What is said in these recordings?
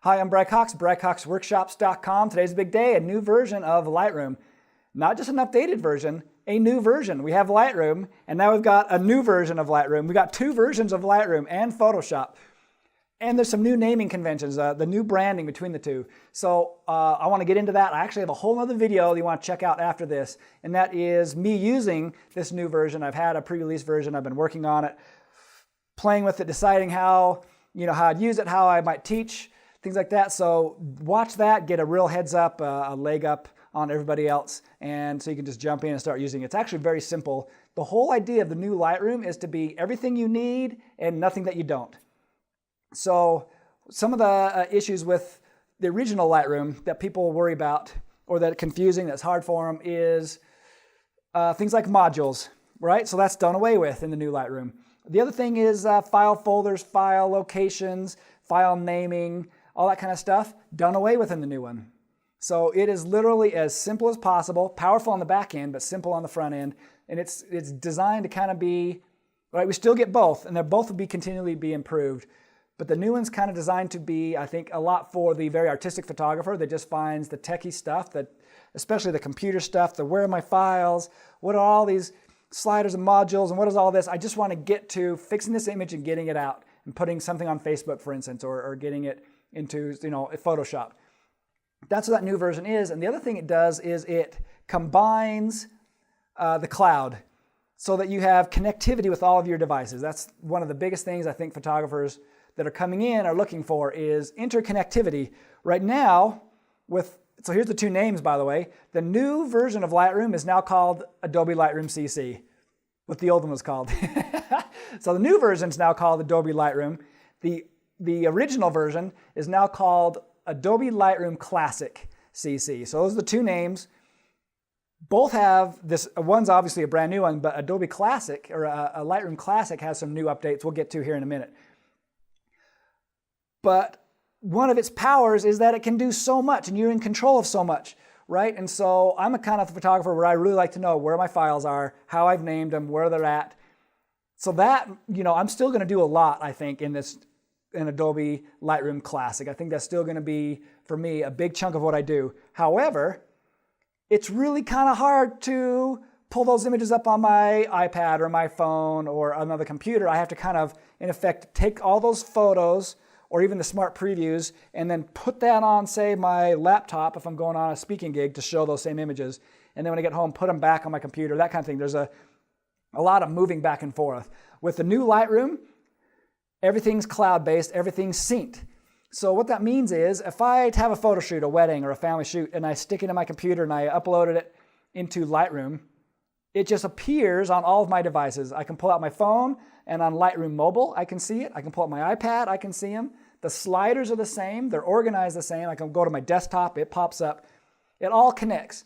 Hi, I'm BryCox, BryCoxWORKSHOPS.com. Today's a big day, a new version of Lightroom. Not just an updated version, a new version. We have Lightroom, and now we've got a new version of Lightroom. We've got two versions of Lightroom and Photoshop. And there's some new naming conventions, the new branding between the two. So I want to get into that. I actually have a whole other video that you want to check out after this, and that is me using this new version. I've had a pre-release version. I've been working on it, playing with it, deciding how I'd use it, how I might teach, things like that. So watch that, get a real heads up, a leg up on everybody else, and so you can just jump in and start using it. It's actually very simple. The whole idea of the new Lightroom is to be everything you need and nothing that you don't. So some of the issues with the original Lightroom that people worry about, or that are confusing, that's hard for them, is things like modules, right? So that's done away with in the new Lightroom. The other thing is file folders, file locations, file naming, all that kind of stuff, done away with in the new one. So it is literally as simple as possible, powerful on the back end, but simple on the front end. And it's designed to kind of be, right, we still get both, and they'll both will continually be improved. But the new one's kind of designed to be, I think, a lot for the very artistic photographer that just finds the techie stuff, that, especially the computer stuff, the where are my files, what are all these sliders and modules, and what is all this? I just want to get to fixing this image and getting it out and putting something on Facebook, for instance, or getting it into Photoshop. That's what that new version is. And the other thing it does is it combines the cloud so that you have connectivity with all of your devices. That's one of the biggest things I think photographers that are coming in are looking for, is interconnectivity. Right now, so here's the two names, by the way. The new version of Lightroom is now called Adobe Lightroom CC, what the old one was called. So the new version is now called Adobe Lightroom. The original version is now called Adobe Lightroom Classic CC. So those are the two names. Both have this, one's obviously a brand new one, but Adobe Classic, or a Lightroom Classic, has some new updates we'll get to here in a minute. But one of its powers is that it can do so much, and you're in control of so much, right? And so I'm a kind of photographer where I really like to know where my files are, how I've named them, where they're at. So that, I'm still going to do a lot, I think, in Adobe Lightroom Classic. I think that's still going to be, for me, a big chunk of what I do. However, it's really kind of hard to pull those images up on my iPad or my phone or another computer. I have to kind of, in effect, take all those photos or even the smart previews and then put that on, say, my laptop if I'm going on a speaking gig to show those same images. And then when I get home, put them back on my computer, that kind of thing. There's a lot of moving back and forth. With the new Lightroom, everything's cloud-based, everything's synced. So what that means is if I have a photo shoot, a wedding, or a family shoot, and I stick it in my computer and I uploaded it into Lightroom, it just appears on all of my devices. I can pull out my phone, and on Lightroom Mobile, I can see it. I can pull out my iPad, I can see them. The sliders are the same. They're organized the same. I can go to my desktop, it pops up. It all connects.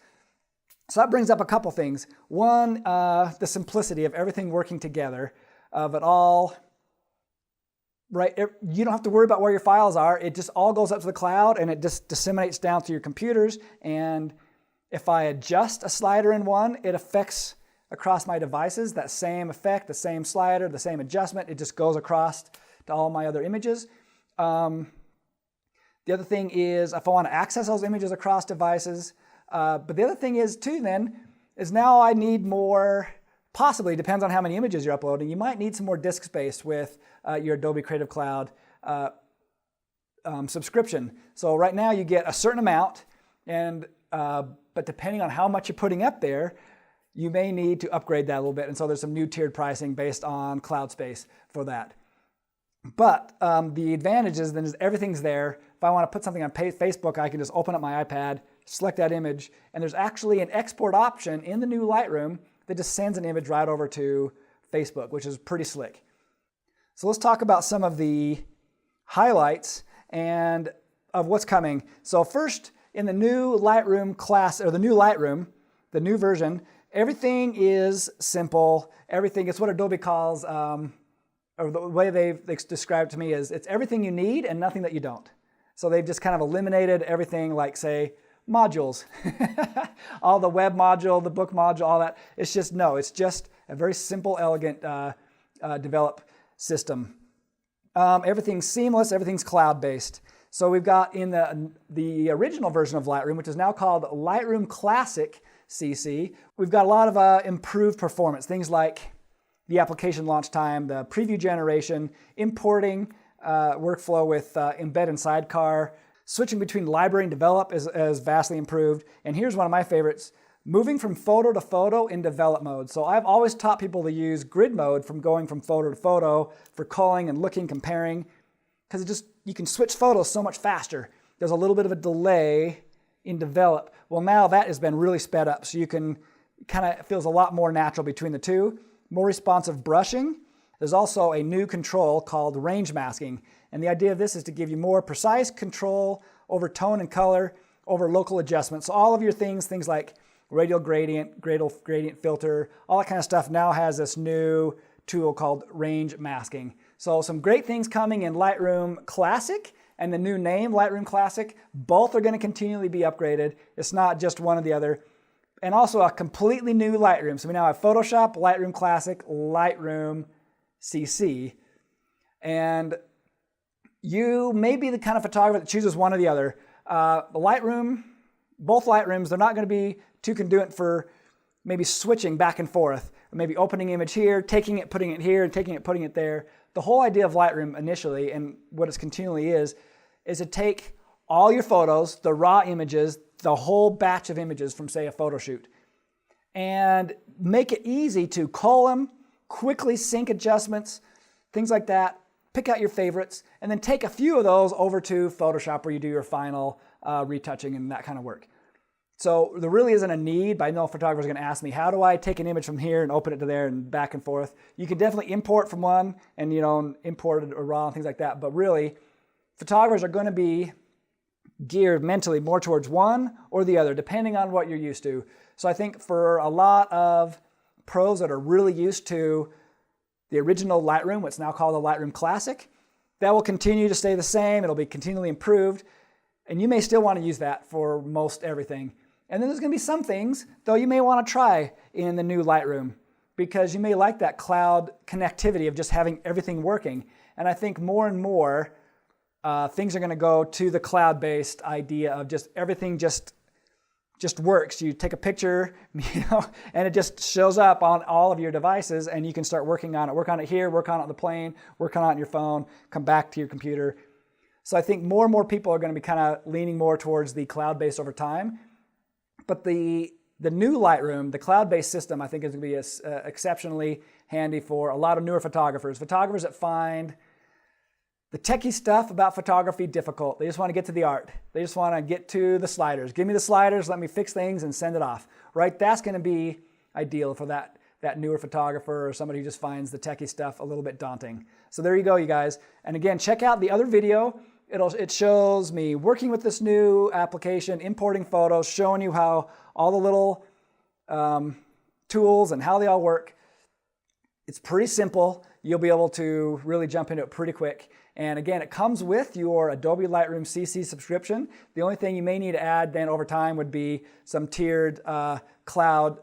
So that brings up a couple things. One, the simplicity of everything working together, of it all. Right, you don't have to worry about where your files are. It just all goes up to the cloud and it just disseminates down to your computers. And if I adjust a slider in one, it affects across my devices that same effect, the same slider, the same adjustment. It just goes across to all my other images. The other thing is if I want to access those images across devices. But the other thing is too then, is now I need more. Possibly, depends on how many images you're uploading. You might need some more disk space with your Adobe Creative Cloud subscription. So right now you get a certain amount, but depending on how much you're putting up there, you may need to upgrade that a little bit. And so there's some new tiered pricing based on cloud space for that. But the advantage is then everything's there. If I want to put something on Facebook, I can just open up my iPad, select that image, and there's actually an export option in the new Lightroom that just sends an image right over to Facebook, which is pretty slick. So let's talk about some of the highlights and of what's coming. So first, in the new Lightroom class, or the new Lightroom, the new version, everything is simple. Everything, it's what Adobe calls, or the way they've described to me is, it's everything you need and nothing that you don't. So they've just kind of eliminated everything like, say, modules, all the web module, the book module, all that. It's just a very simple, elegant develop system. Everything's seamless, everything's cloud-based. So we've got in the original version of Lightroom, which is now called Lightroom Classic CC, we've got a lot of improved performance. Things like the application launch time, the preview generation, importing workflow with embed and sidecar, switching between library and develop is vastly improved. And here's one of my favorites, moving from photo to photo in develop mode. So I've always taught people to use grid mode from going from photo to photo for culling and looking, comparing, because you can switch photos so much faster. There's a little bit of a delay in develop. Well, now that has been really sped up, so you can it feels a lot more natural between the two. More responsive brushing. There's also a new control called range masking, and the idea of this is to give you more precise control over tone and color, over local adjustments. So all of your things like radial gradient filter, all that kind of stuff now has this new tool called range masking. So some great things coming in Lightroom Classic and the new name, Lightroom Classic. Both are going to continually be upgraded. It's not just one or the other. And also a completely new Lightroom. So we now have Photoshop, Lightroom Classic, Lightroom CC. And you may be the kind of photographer that chooses one or the other. Both Lightrooms, they're not going to be too conducive for maybe switching back and forth. Or maybe opening image here, taking it, putting it here, and taking it, putting it there. The whole idea of Lightroom initially, and what it continually is to take all your photos, the raw images, the whole batch of images from, say, a photo shoot, and make it easy to cull them, quickly sync adjustments, things like that, pick out your favorites, and then take a few of those over to Photoshop where you do your final retouching and that kind of work. So there really isn't a need, but I know photographers are going to ask me, how do I take an image from here and open it to there and back and forth? You can definitely import from one and import it raw and things like that, but really photographers are going to be geared mentally more towards one or the other, depending on what you're used to. So I think for a lot of pros that are really used to the original Lightroom, what's now called the Lightroom Classic, that will continue to stay the same. It'll be continually improved, and you may still want to use that for most everything. And then there's going to be some things, though, you may want to try in the new Lightroom, because you may like that cloud connectivity of just having everything working. And I think more and more things are going to go to the cloud-based idea of just everything just works. You take a picture, and it just shows up on all of your devices, and you can start working on it. Work on it here, work on it on the plane, work on it on your phone, come back to your computer. So I think more and more people are going to be kind of leaning more towards the cloud-based over time. But the new Lightroom, the cloud-based system, I think is going to be exceptionally handy for a lot of newer photographers. Photographers that find the techie stuff about photography difficult. They just want to get to the art. They just want to get to the sliders. Give me the sliders, let me fix things and send it off. Right? That's going to be ideal for that newer photographer or somebody who just finds the techie stuff a little bit daunting. So there you go, you guys. And again, check out the other video. It shows me working with this new application, importing photos, showing you how all the little tools and how they all work. It's pretty simple. You'll be able to really jump into it pretty quick. And again, it comes with your Adobe Lightroom CC subscription. The only thing you may need to add then over time would be some tiered cloud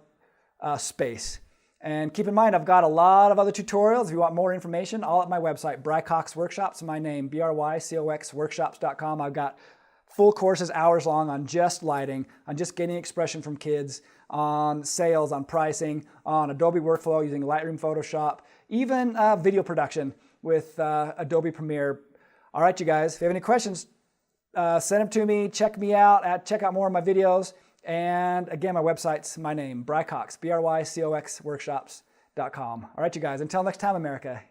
space. And keep in mind, I've got a lot of other tutorials. If you want more information, all at my website, BryCoxWORKSHOPS, my name, BryCoxWORKSHOPS.com. I've got full courses, hours long, on just lighting, on just getting expression from kids, on sales, on pricing, on Adobe workflow using Lightroom, Photoshop, even video production with Adobe Premiere. All right, you guys, if you have any questions, send them to me, check me out, check out more of my videos. And again, my website's my name, BryCox, BryCoxWORKSHOPS.com. All right, you guys, until next time, America.